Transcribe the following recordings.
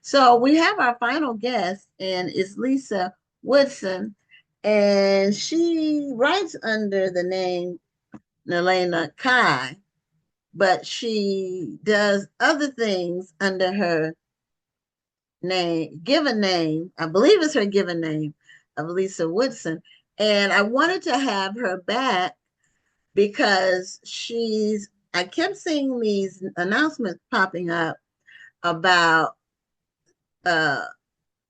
So we have our final guest, and it's Lissa Woodson, and she writes under the name Nelena Kai, but she does other things under her given name, I believe it's her given name of Lissa Woodson. And I wanted to have her back because I kept seeing these announcements popping up about uh,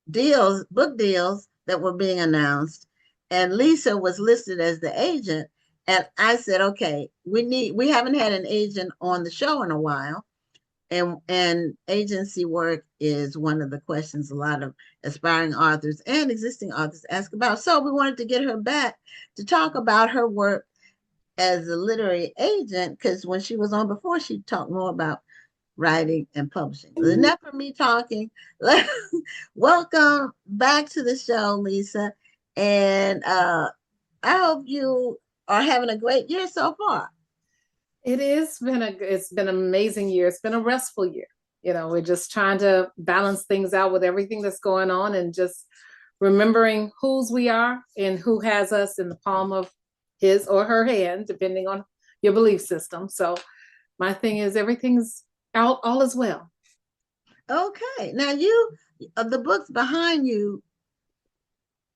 book deals that were being announced. And Lissa was listed as the agent. And I said, okay, we haven't had an agent on the show in a while. And agency work is one of the questions a lot of aspiring authors and existing authors ask about. So we wanted to get her back to talk about her work as a literary agent, because when she was on before, she talked more about writing and publishing. Enough for me talking. Welcome back to the show, Lissa. And I hope you are having a great year so far. It's been an amazing year. It's been a restful year. We're just trying to balance things out with everything that's going on and just remembering whose we are and who has us in the palm of his or her hand, depending on your belief system. So my thing is everything's out, all is well. Okay. Now the books behind you,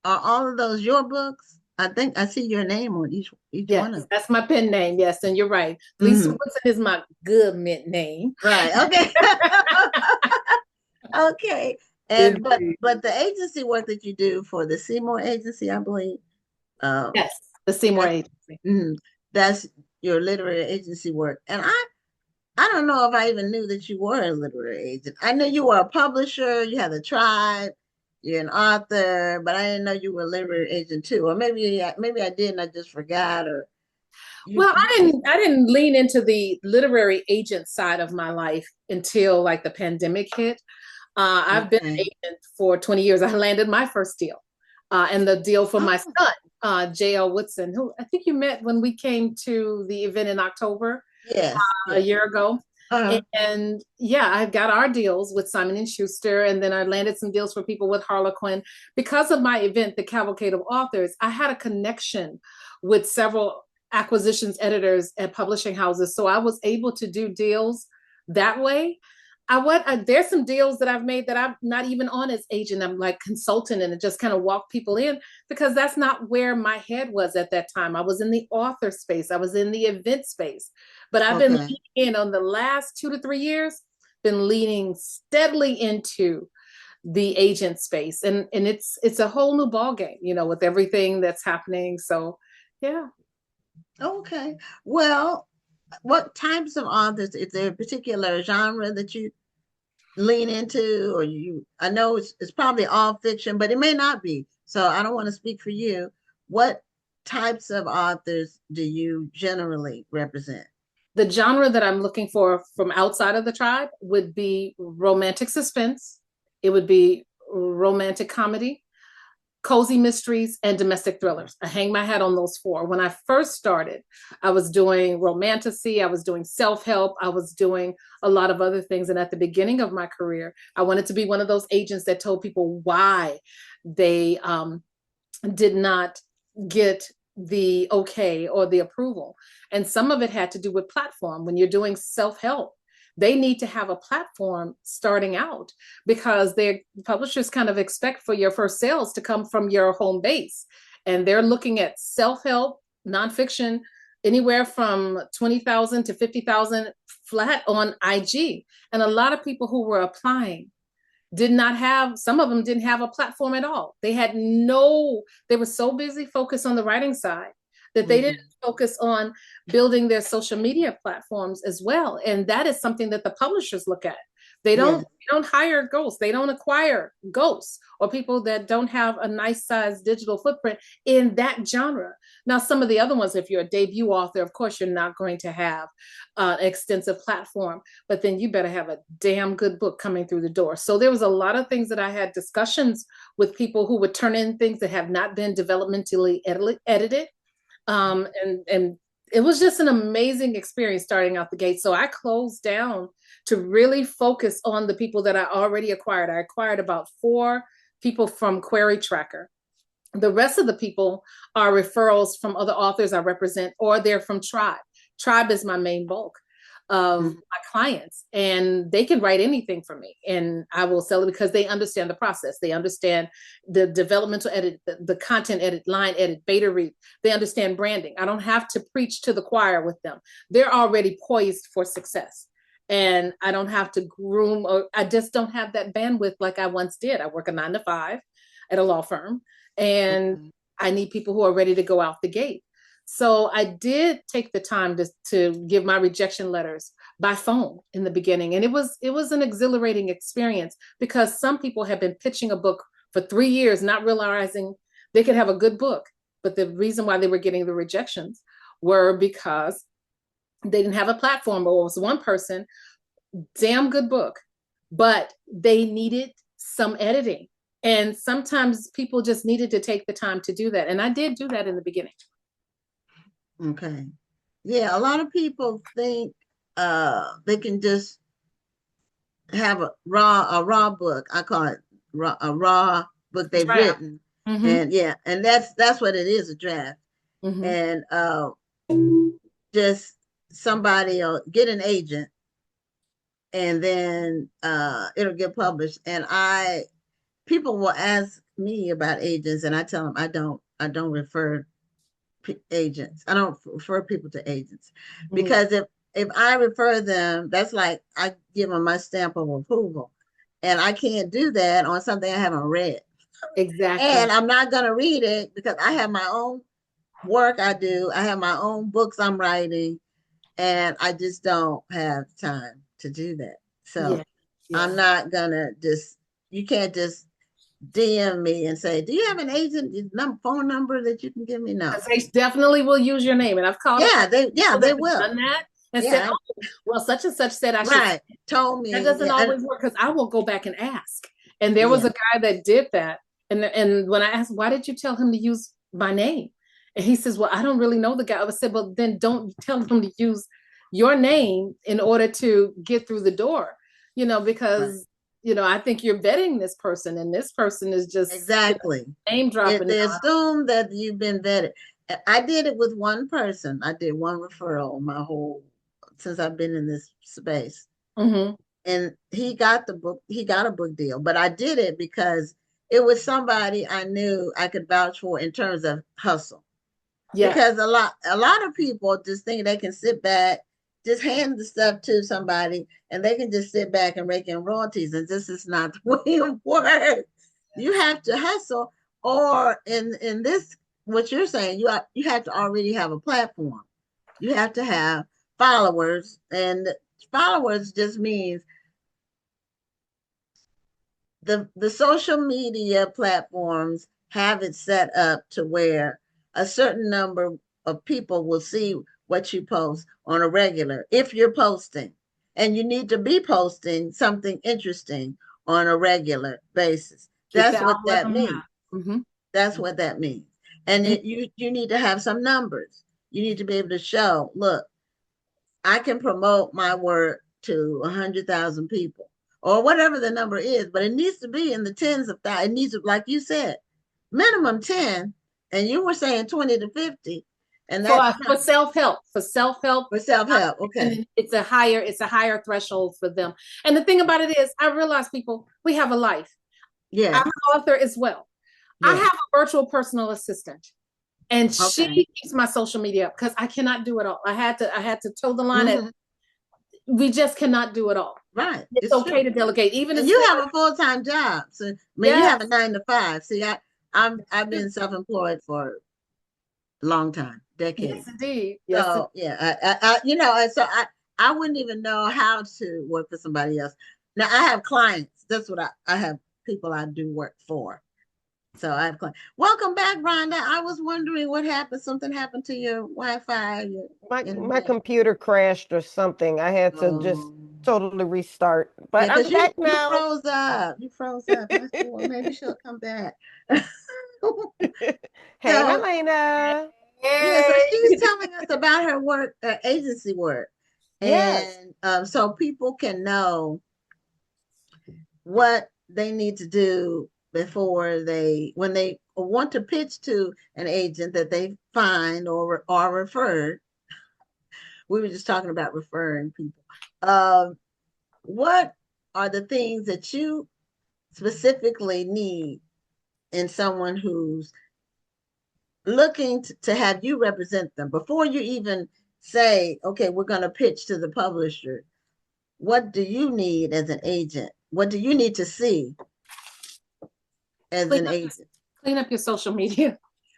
are all of those your books? I think I see your name on each one of Yes, them. that's my pen name. Yes, and you're right. Lisa Mhm. Woodson is my government name. Right. Okay. Okay. And Indeed. but the agency work that you do for the Seymour agency, I believe, Yes, the Seymour that's Agency. mhm, that's your literary agency work. And I don't know if I even knew that you were a literary agent. I knew you were a publisher, you had a tribe, you're an author, but I didn't know you were a literary agent too. Or maybe I did and I just forgot. Or you, Well, you I didn't lean into the literary agent side of my life until like the pandemic hit. I've been an okay. agent for 20 years. I landed my first deal, and the deal for my Oh, son, J.L. Woodson, who I think you met when we came to the event in October yes, a yes. year ago. Uh, And yeah, I've got our deals with Simon and Schuster, and then I landed some deals for people with Harlequin. Because of my event, the Cavalcade of Authors, I had a connection with several acquisitions editors at publishing houses, so I was able to do deals that way. There's some deals that I've made that I'm not even on as agent. I'm like consultant and just kind of walk people in because that's not where my head was at that time. I was in the author space, I was in the event space, but I've been okay. leaning in on the last 2 to 3 years, been leaning steadily into the agent space, and it's a whole new ball game, with everything that's happening. So yeah. Okay. Well, what types of authors, is there a particular genre that you lean into, or I know it's probably all fiction, but it may not be. So I don't want to speak for you. What types of authors do you generally represent? The genre that I'm looking for from outside of the tribe would be romantic suspense. It would be romantic comedy, cozy mysteries, and domestic thrillers. I hang my hat on those four. When I first started, I was doing romantasy, I was doing self-help, I was doing a lot of other things. And at the beginning of my career, I wanted to be one of those agents that told people why they did not get the okay or the approval. And some of it had to do with platform. When you're doing self-help, they need to have a platform starting out because their publishers kind of expect for your first sales to come from your home base. And they're looking at self-help, nonfiction, anywhere from 20,000 to 50,000 flat on IG. And a lot of people who were applying did not have, some of them didn't have a platform at all. They were so busy focused on the writing side that they didn't Mhm. focus on building their social media platforms as well. And that is something that the publishers look at. Yes. They don't hire ghosts. They don't acquire ghosts or people that don't have a nice sized digital footprint in that genre. Now, some of the other ones, if you're a debut author, of course, you're not going to have an extensive platform, but then you better have a damn good book coming through the door. So there was a lot of things that I had discussions with people who would turn in things that have not been developmentally edited. And it was just an amazing experience starting out the gate. So I closed down to really focus on the people that I already acquired. I acquired about 4 people from Query Tracker. The rest of the people are referrals from other authors I represent, or they're from Tribe. Tribe is my main bulk of Mhm. my clients, and they can write anything for me and I will sell it because they understand the process. They understand the developmental edit, the content edit, line edit, beta read. They understand branding. I don't have to preach to the choir with them. They're already poised for success. And I don't have to groom, or I just don't have that bandwidth like I once did. I work a 9 to 5 at a law firm, and Okay. I need people who are ready to go out the gate. So I did take the time to give my rejection letters by phone in the beginning. And it was an exhilarating experience because some people have been pitching a book for 3 years, not realizing they could have a good book. But the reason why they were getting the rejections were because they didn't have a platform, or it was one person, damn good book, but they needed some editing. And sometimes people just needed to take the time to do that. And I did do that in the beginning. Okay. Yeah, a lot of people think they can just have a raw book. I call it a raw book they've Draft. written. Mm-hmm. And yeah, and that's what it is, a draft. Mm-hmm. And just somebody will get an agent and then it'll get published. And I people will ask me about agents and I tell them I don't refer agents. I don't refer people to agents Mm-hmm. because if I refer them, that's like I give them my stamp of approval, and I can't do that on something I haven't read. Exactly. And I'm not gonna read it because I have my own work I do. I have my own books I'm writing, and I just don't have time to do that. Yeah. So I'm Yeah. not gonna just. You can't just DM me and say, "Do you have an agent phone number that you can give me?" No. Because they definitely will use your name. And I've called a Yeah, couple they of yeah people they that have will. done that and said, Yeah, oh, well, such and such said I should. right. Told That me. doesn't Yeah, and always work because I will go back and ask. And there was yeah, a guy that did that. And when I asked, why did you tell him to use my name? And he says, well, I don't really know the guy. I said, well, then don't tell him to use your name in order to get through the door, right. because, I think you're vetting this person and this person is just, Exactly. name If dropping. they assume that you've been vetted. I did it with one person. I did one referral my whole since I've been in this space. Mm-hmm. And he got the book, he got a book deal. But I did it because it was somebody I knew I could vouch for in terms of hustle. Yes. Because a lot of people just think they can sit back, just hand the stuff to somebody, and they can just sit back and rake in royalties. And this is not the way it works. You have to hustle, or in this, what you're saying, you have to already have a platform. You have to have followers, and followers just means the social media platforms have it set up to where a certain number of people will see what you post on a regular if you're posting, and you need to be posting something interesting on a regular basis. Get That's the what that algorithm means. out. Mm-hmm. That's what that means. And And you need to have some numbers. You need to be able to show, look, I can promote my work to 100,000 people or whatever the number is, but it needs to be in the tens of thousands. It needs to, like you said, minimum 10, and you were saying 20 to 50, and for that's us, for self-help, for self-help. Okay. it's a higher threshold for them. And the thing about it is, I realize, people, we have a life. I'm Yes. an author as well. I Yes. have a virtual personal assistant, and she Okay. keeps my social media up because I cannot do it all. I had to toe the line at, Hmm. we just cannot do it all. Right. It's It's okay true. to delegate, even And as you far have as, a full-time job. So, I mean, you yes, have a 9 to 5. See, I've been self-employed for a long time, yes, decades. indeed, yes. So yeah, and so I wouldn't even know how to work for somebody else. Now I have clients. That's what I have people I do work for. So I have clients. Welcome back, Rhonda. I was wondering what happened. Something happened to your Wi-Fi, your My internet. computer crashed or something. I had to just Um, totally restart. But yeah, I'm because you back you now. froze up. You froze up. I said, well, maybe she'll come back. Hey, So Marlena. Yeah, so Yay. she's telling us about her work, agency work. Yes. And so people can know what they need to do before when they want to pitch to an agent that they find or are referred. We were just talking about referring people. What are the things that you specifically need in someone who's looking to have you represent them before you even say, okay, we're going to pitch to the publisher? What do you need as an agent? What do you need to see as Clean an up, agent? clean up your social media.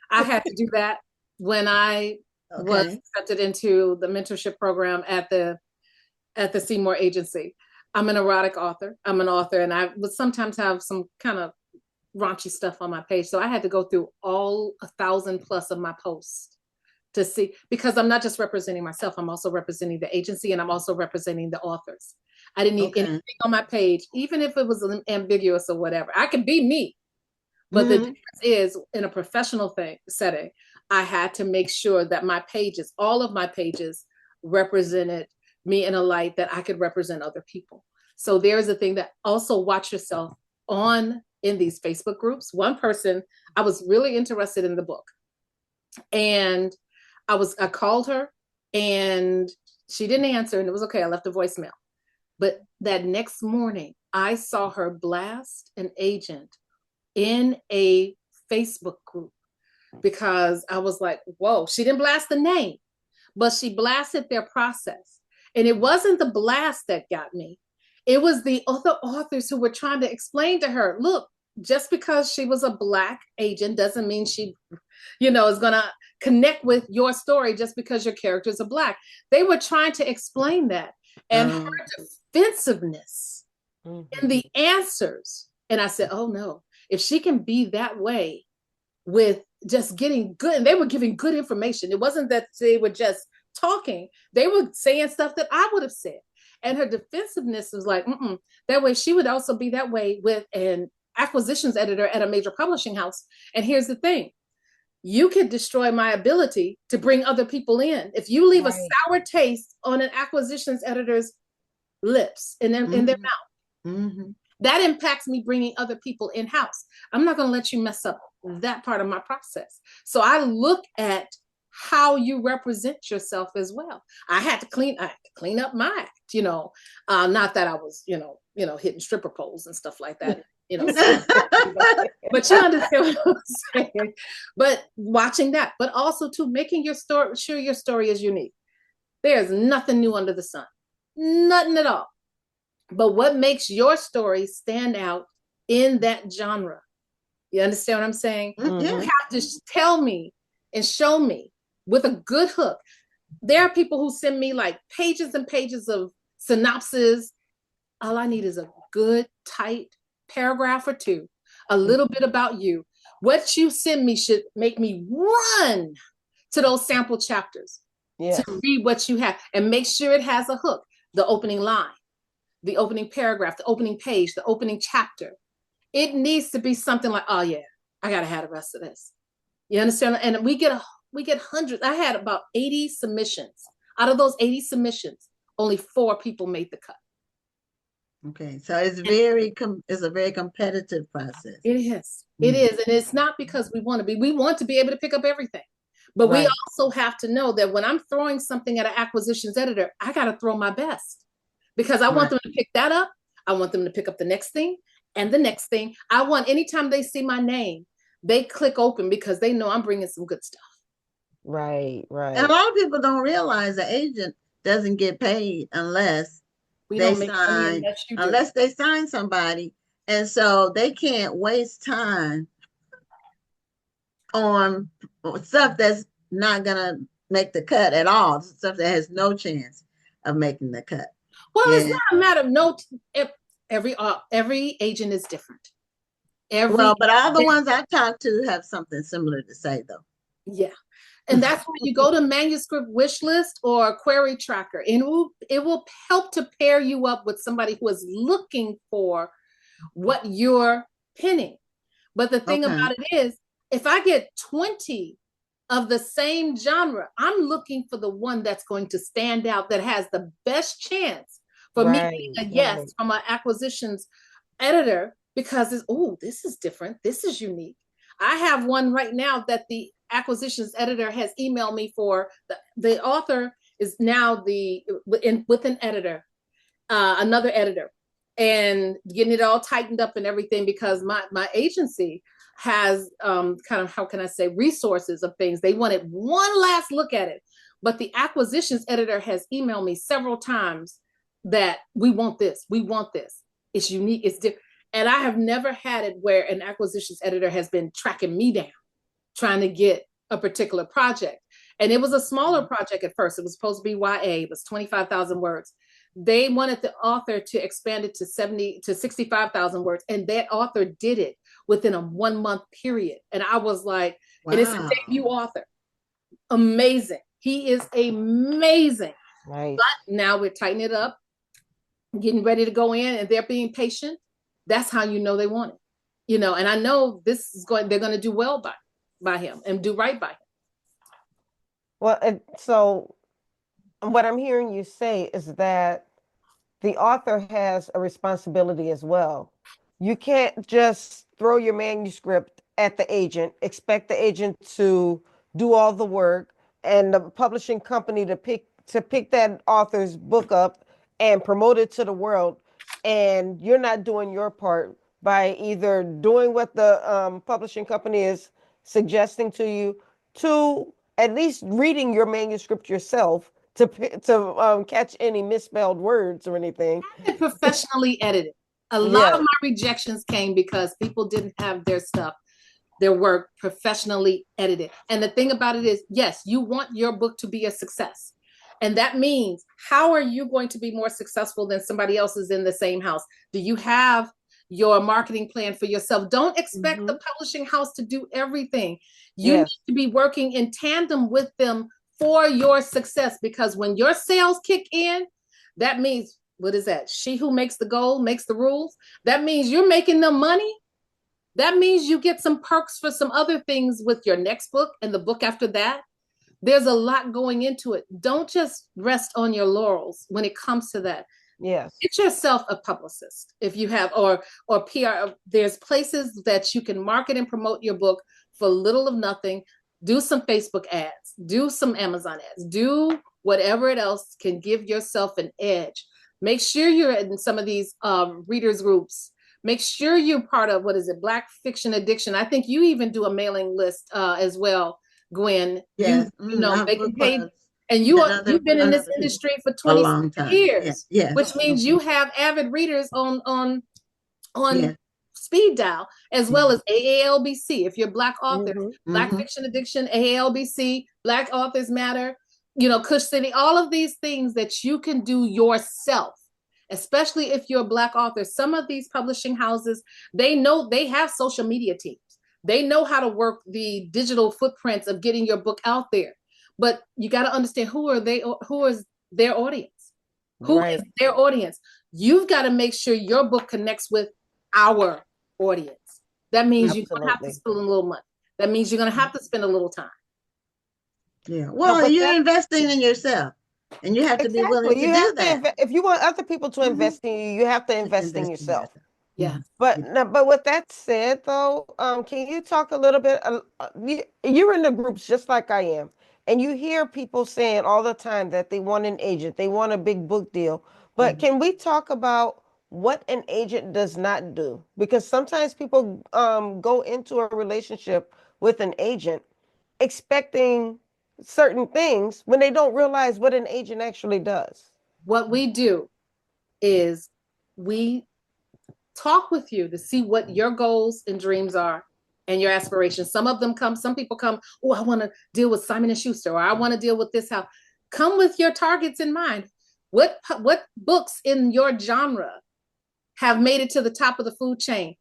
I had to do that when I was Okay. accepted into the mentorship program at the Seymour Agency. I'm an erotic author. I'm an author, and I would sometimes have some kind of raunchy stuff on my page. So I had to go through all 1,000 plus of my posts to see, because I'm not just representing myself, I'm also representing the agency, and I'm also representing the authors. I didn't need Okay. anything on my page, even if it was ambiguous or whatever. I can be me, but the Mm-hmm. difference is in a professional setting, I had to make sure that my pages, all of my pages, represented me in a light that I could represent other people. So there's a thing that also watch yourself on in these Facebook groups. One person, I was really interested in the book, and I called her and she didn't answer, and it was okay. I left a voicemail. But that next morning, I saw her blast an agent in a Facebook group, because I was like, whoa, she didn't blast the name, but she blasted their process. And it wasn't the blast that got me. It was the other authors who were trying to explain to her, look, just because she was a Black agent doesn't mean she, is going to connect with your story just because your characters are Black. They were trying to explain that. And her defensiveness in the answers. And I said, oh no, if she can be that way with just getting good, and they were giving good information. It wasn't that they were just talking. They were saying stuff that I would have said. And her defensiveness was like, that way she would also be that way with an acquisitions editor at a major publishing house. And here's the thing. You could destroy my ability to bring other people in. If you leave a sour taste on an acquisitions editor's lips in their mouth, that impacts me bringing other people in-house. I'm not going to let you mess up that part of my process. So I look at how you represent yourself as well. I had to clean up my act, not that I was, hitting stripper poles and stuff like that, but you understand what I'm saying. But watching that, but also to making your story, sure your story is unique. There's nothing new under the sun, nothing at all. But what makes your story stand out in that genre? You understand what I'm saying? You have to tell me and show me with a good hook. There are people who send me like pages and pages of synopses. All I need is a good, tight paragraph or two, a little bit about you. What you send me should make me run to those sample chapters to read what you have, and make sure it has a hook, the opening line, the opening paragraph, the opening page, the opening chapter. It needs to be something like, oh yeah, I gotta have the rest of this. You understand? And we get hundreds. I had about 80 submissions. Out of those 80 submissions, only 4 people made the cut. Okay, so it's a very competitive process. It is. It is. And it's not because we want to be able to pick up everything. But we also have to know that when I'm throwing something at an acquisitions editor, I got to throw my best, because I want them to pick that up. I want them to pick up the next thing and the next thing. I want, anytime they see my name, they click open, because they know I'm bringing some good stuff. Right. And a lot of people don't realize the agent doesn't get paid unless they sign somebody. And so they can't waste time on stuff that's not gonna make the cut at all, stuff that has no chance of making the cut. Well, it's not a matter of every agent is different. But all the ones I've talked to have something similar to say, though. Yeah. And that's when you go to manuscript wish list or query tracker, and it will help to pair you up with somebody who is looking for what you're pinning. But the thing about it is, if I get 20 of the same genre. I'm looking for the one that's going to stand out, that has the best chance for me Right. getting a Right. yes from an acquisitions editor, because it's, oh, this is different. This is unique. I have one right now that the acquisitions editor has emailed me for. The author is now with an editor, another editor, and getting it all tightened up and everything, because my agency has kind of, how can I say, resources of things. They wanted one last look at it, but the acquisitions editor has emailed me several times that we want this, it's unique, it's different. And I have never had it where an acquisitions editor has been tracking me down trying to get a particular project. And it was a smaller project at first. It was supposed to be YA. It was 25,000 words. They wanted the author to expand it to 65,000 words. And that author did it within a 1 month period. And I was like, wow. And it's a debut author. Amazing. He is amazing. Right. But now we're tightening it up, getting ready to go in, and they're being patient. That's how you know they want it. You know, and I know they're going to do well by him and do right by him. Well, so what I'm hearing you say is that the author has a responsibility as well. You can't just throw your manuscript at the agent, expect the agent to do all the work, and the publishing company to pick that author's book up and promote it to the world, and you're not doing your part by either doing what the publishing company is suggesting to you, to at least reading your manuscript yourself to catch any misspelled words or anything. Professionally edited. A lot of my rejections came because people didn't have their work professionally edited. And the thing about it is, yes, you want your book to be a success. And that means, how are you going to be more successful than somebody else is in the same house? Do you have your marketing plan for yourself? Don't expect the publishing house to do everything. You need to be working in tandem with them for your success, because when your sales kick in, that means, what is that? She who makes the goal makes the rules. That means you're making them money. That means you get some perks for some other things with your next book and the book after that. There's a lot going into it. Don't just rest on your laurels when it comes to that. Yes. Get yourself a publicist if you have, or PR. There's places that you can market and promote your book for little of nothing. Do some Facebook ads, do some Amazon ads, do whatever else can give yourself an edge. Make sure you're in some of these readers groups. Make sure you're part of, what is it, Black Fiction Addiction. I think you even do a mailing list as well, Gwen. Yes. You know, they can pay. And you've been in this industry for 20 years, which means you have avid readers on speed dial, as well as AALBC. If you're Black authors, Black Fiction Addiction, AALBC, Black Authors Matter, you know, Cush City, all of these things that you can do yourself, especially if you're a Black author. Some of these publishing houses, they know, they have social media teams. They know how to work the digital footprints of getting your book out there. But you got to understand, who is their audience? Who is their audience? You've got to make sure your book connects with our audience. That means you're going to have to spend a little money. That means you're going to have to spend a little time. Yeah. Well, you're investing in yourself, and you have to be willing to do that. If you want other people to invest in you, you have to invest in yourself. Yeah. But with that said, though, can you talk a little bit? You're in the groups just like I am, and you hear people saying all the time that they want an agent, they want a big book deal. But can we talk about what an agent does not do? Because sometimes people go into a relationship with an agent expecting certain things when they don't realize what an agent actually does. What we do is we talk with you to see what your goals and dreams are and your aspirations. Some people come, oh, I want to deal with Simon & Schuster, or I want to deal with this house. Come with your targets in mind. What books in your genre have made it to the top of the food chain?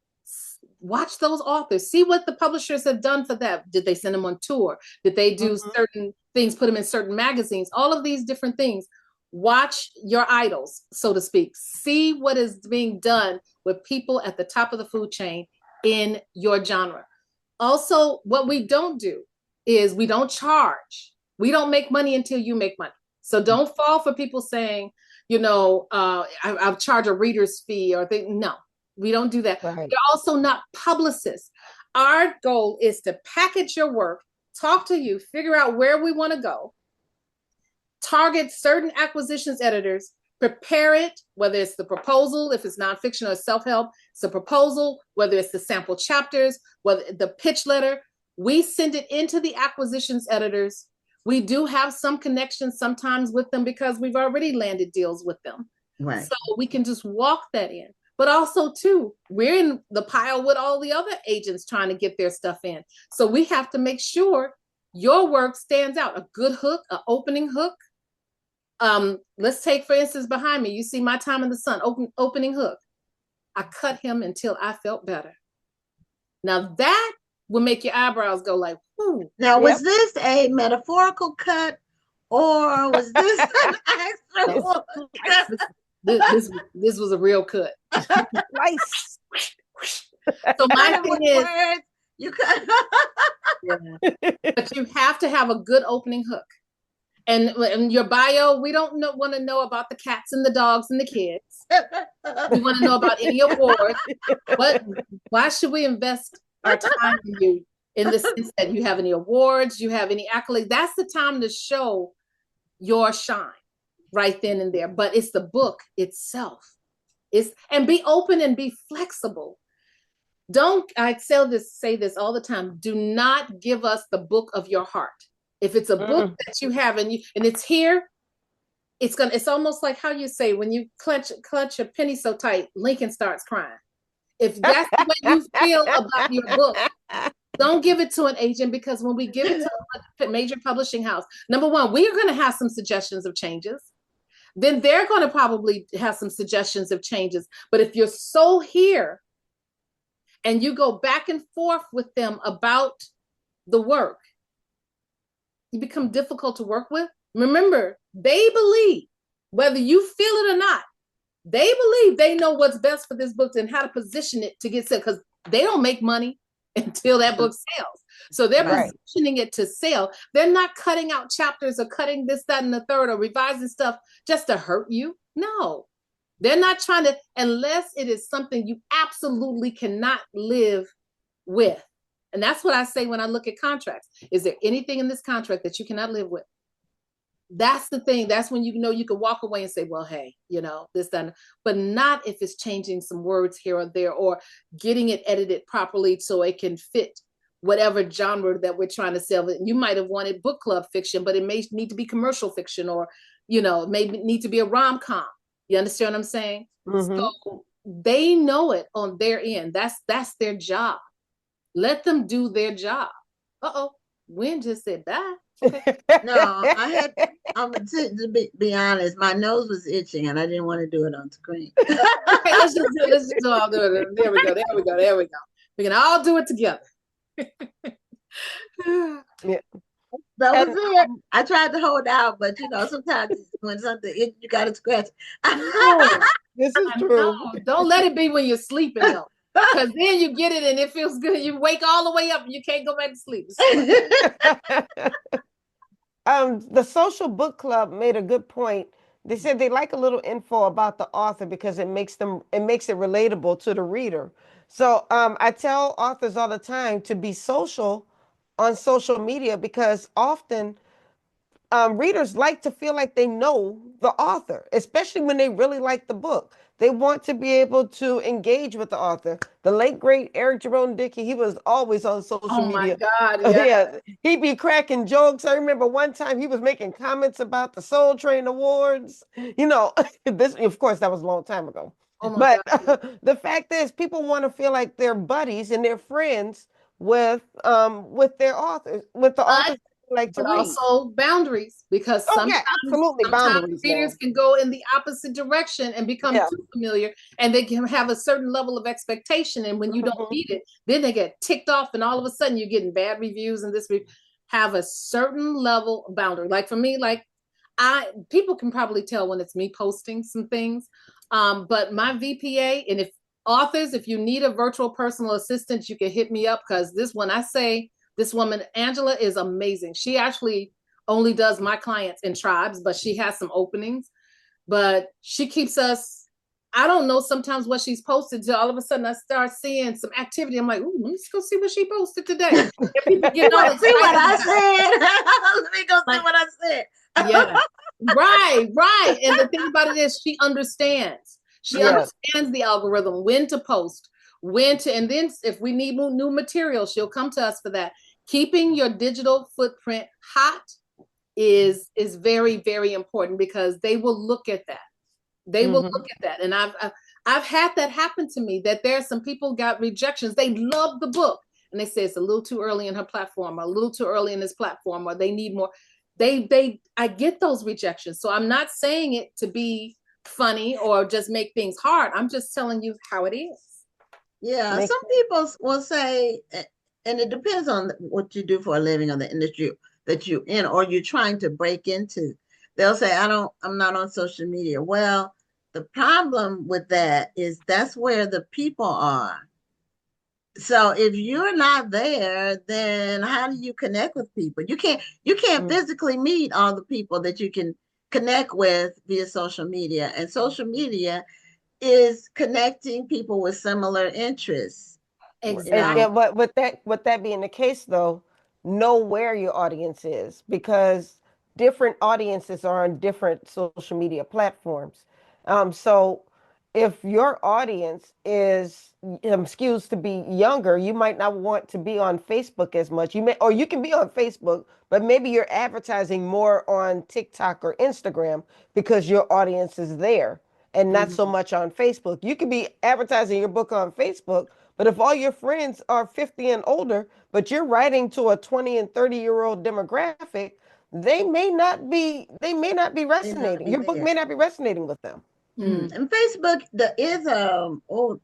Watch those authors. See what the publishers have done for that. Did they send them on tour? Did they do certain things, put them in certain magazines? All of these different things. Watch your idols, so to speak. See what is being done with people at the top of the food chain in your genre. Also, what we don't do is we don't charge. We don't make money until you make money. So don't fall for people saying, I'll charge a reader's fee or thing. No, we don't do that. Right. We're also not publicists. Our goal is to package your work, talk to you, figure out where we want to go, target certain acquisitions editors, prepare it, whether it's the proposal, if it's nonfiction or self-help, it's a proposal, whether it's the sample chapters, whether the pitch letter, we send it into the acquisitions editors. We do have some connections sometimes with them because we've already landed deals with them. Right. So we can just walk that in. But also, too, we're in the pile with all the other agents trying to get their stuff in. So we have to make sure your work stands out. A good hook, an opening hook. Let's take, for instance, behind me, you see My Time in the Sun, opening hook. I cut him until I felt better. Now that will make your eyebrows go like, whoo. Now, was this a metaphorical cut or was this an actual cut? This was a real cut. Nice. So my thing is, words, you cut. yeah. But you have to have a good opening hook. And in your bio, we don't want to know about the cats and the dogs and the kids. We want to know about any awards. Why should we invest our time in you in the sense that you have any awards, you have any accolades? That's the time to show your shine right then and there. But it's the book itself. And be open and be flexible. I say this all the time. Do not give us the book of your heart. If it's a book that you have and it's here, it's almost like how you say when you clutch a penny so tight, Lincoln starts crying. If that's the way you feel about your book, don't give it to an agent, because when we give it to a major publishing house, number one, we are going to have some suggestions of changes. Then they're going to probably have some suggestions of changes. But if you're so here and you go back and forth with them about the work, you become difficult to work with. Remember, they believe, whether you feel it or not, they believe they know what's best for this book and how to position it to get sold, because they don't make money until that book sells. So they're positioning it to sell. They're not cutting out chapters or cutting this, that, and the third, or revising stuff just to hurt you. No, they're not trying to, unless it is something you absolutely cannot live with. And that's what I say when I look at contracts. Is there anything in this contract that you cannot live with? That's the thing. That's when you know you can walk away and say, well, hey, this, that, but not if it's changing some words here or there, or getting it edited properly so it can fit whatever genre that we're trying to sell. You might have wanted book club fiction, but it may need to be commercial fiction, or, it may need to be a rom-com. You understand what I'm saying? Mm-hmm. So they know it on their end. That's their job. Let them do their job. Wynn just said bye. No, to be honest, my nose was itching and I didn't want to do it on screen. Okay, let's just all do it. There we go. We can all do it together. Yeah. That was it. I tried to hold out, but sometimes when something you gotta scratch. This is true. Don't let it be when you're sleeping though. Because then you get it and it feels good. You wake all the way up and you can't go back to sleep. The Social Book Club made a good point. They said they like a little info about the author because it makes it relatable to the reader. So I tell authors all the time to be social on social media, because often readers like to feel like they know the author, especially when they really like the book. They want to be able to engage with the author. The late, great Eric Jerome Dickey, he was always on social media. Oh my God, yeah. He'd be cracking jokes. I remember one time he was making comments about the Soul Train Awards. This, of course, that was a long time ago. But the fact is, people want to feel like they're buddies and they're friends with their authors, with the authors. Like to read. Also boundaries, because sometimes readers can go in the opposite direction and become too familiar, and they can have a certain level of expectation, and when you don't meet it, then they get ticked off, and all of a sudden you're getting bad reviews. And have a certain level of boundary. Like for me, people can probably tell when it's me posting some things, but my VPA, and if you need a virtual personal assistant, you can hit me up, because when I say This woman, Angela, is amazing. She actually only does my clients in tribes, but she has some openings. But she keeps us, I don't know sometimes what she's posted till all of a sudden I start seeing some activity. I'm like, ooh, let me go see what she posted today. And people get all Let's see what I excited. said. Let me go see Like, what I said. yeah. Right. And the thing about it is she understands. She Yes. understands the algorithm, when to post, when to, and then if we need new material, she'll come to us for that. Keeping your digital footprint hot is very, very important because they will look at that. They will look at that. And I've had that happen to me, that there's some people got rejections. They love the book and they say it's a little too early in her platform, or a little too early in this platform, or they need more. I get those rejections. So I'm not saying it to be funny or just make things hard. I'm just telling you how it is. Yeah, some people will say, and it depends on what you do for a living or the industry that you're in or you're trying to break into. They'll say, I'm not on social media. Well, the problem with that is that's where the people are. So if you're not there, then how do you connect with people? You can't physically meet all the people that you can connect with via social media. And social media is connecting people with similar interests. Exactly. And but with that being the case though, know where your audience is, because different audiences are on different social media platforms. So if your audience is skews to be younger, you might not want to be on Facebook as much. Or you can be on Facebook, but maybe you're advertising more on TikTok or Instagram because your audience is there and not so much on Facebook. You could be advertising your book on Facebook, but if all your friends are 50 and older, but you're writing to a 20 and 30-year-old demographic, they may not be May not resonating. be Your book there. may not be resonating with them. And Facebook is old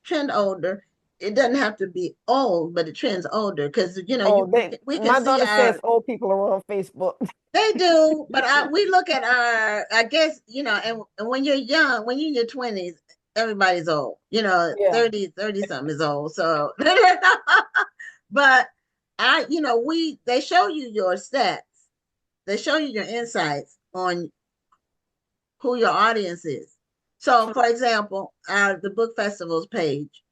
trend older. It doesn't have to be old, but the trend's older because Oh, we can my see daughter says our. old people are on Facebook. They do, but we look at our. I guess and when you're young, when you're in your 20s, everybody's old. Yeah. 30 something is old. So, but they show you your stats. They show you your insights on who your audience is. So, for example, the book festivals page,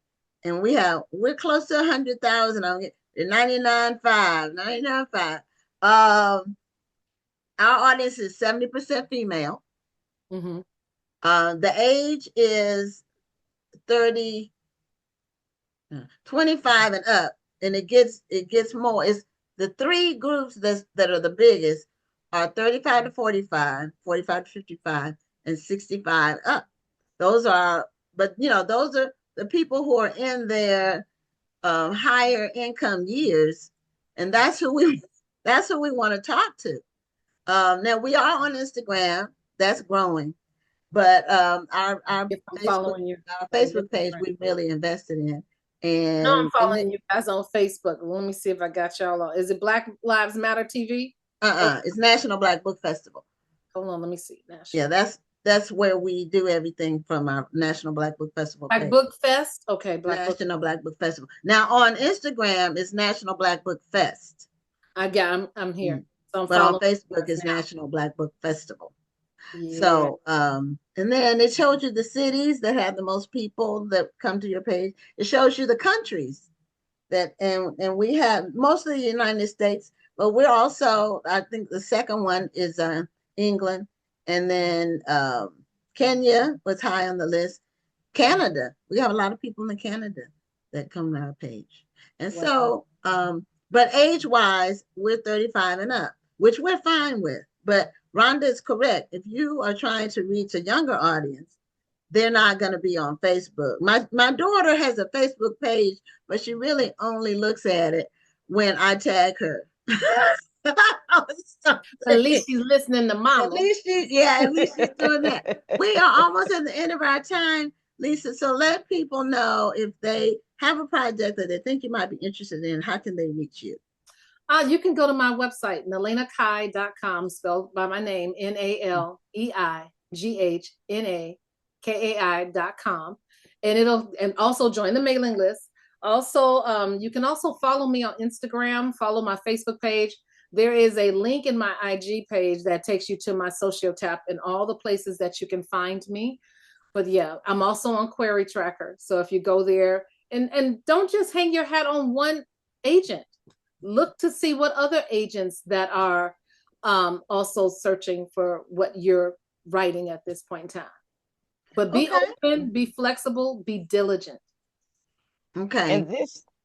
and we're close to 100,000 on it. They're 99.5. Our audience is 70% female. The age is 30, 25 and up, and it gets more. It's the three groups that are the biggest are 35 to 45, 45 to 55, and 65 up. Those are, but those are the people who are in their higher income years, and that's who we want to talk to. Now we are on Instagram, that's growing, but our If I'm Facebook following you, our Facebook page we really invested in, no, I'm and then following you guys on Facebook. Let me see if I got y'all on. Is it Black Lives Matter TV? it's National Black Book Festival. Hold on, let me see. Yeah, National that's where we do everything from our National Black Book Festival Black page. Book Fest. Okay, National Black Book Festival. Now on Instagram it's National Black Book Fest. I'm here. So I'm But on following Facebook it's now. National Black Book Festival. Yeah. So, and then it shows you the cities that have the most people that come to your page. It shows you the countries and we have mostly the United States, but we're also, I think the second one is England, and then Kenya was high on the list. Canada, we have a lot of people in Canada that come to our page. And so, but age wise, we're 35 and up, which we're fine with. But Rhonda is correct. If you are trying to reach a younger audience, they're not going to be on Facebook. My daughter has a Facebook page, but she really only looks at it when I tag her. At least she's listening to mama. At least she's doing that. We are almost at the end of our time, Lisa. So let people know if they have a project that they think you might be interested in, how can they reach you? You can go to my website, naleinakai.com, spelled by my name, NALEIGHNAKAI.com. And also join the mailing list. Also, you can also follow me on Instagram, follow my Facebook page. There is a link in my IG page that takes you to my Sociotap and all the places that you can find me. But yeah, I'm also on Query Tracker. So if you go there and don't just hang your hat on one agent, look to see what other agents that are also searching for what you're writing at this point in time. But be Okay. open, be flexible, be diligent. Okay.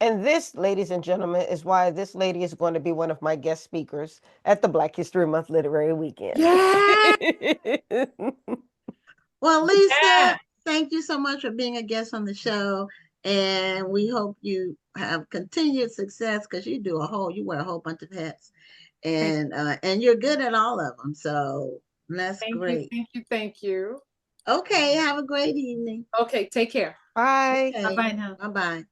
And this, ladies and gentlemen, is why this lady is going to be one of my guest speakers at the Black History Month Literary Weekend. Yeah. Well, Lisa, Yeah. thank you so much for being a guest on the show. And we hope you have continued success because you wear a whole bunch of hats. And you're good at all of them. So that's Thank you, great. thank you, thank you. Okay, have a great evening. Okay, take care. Bye. Okay, Bye-bye now. bye-bye.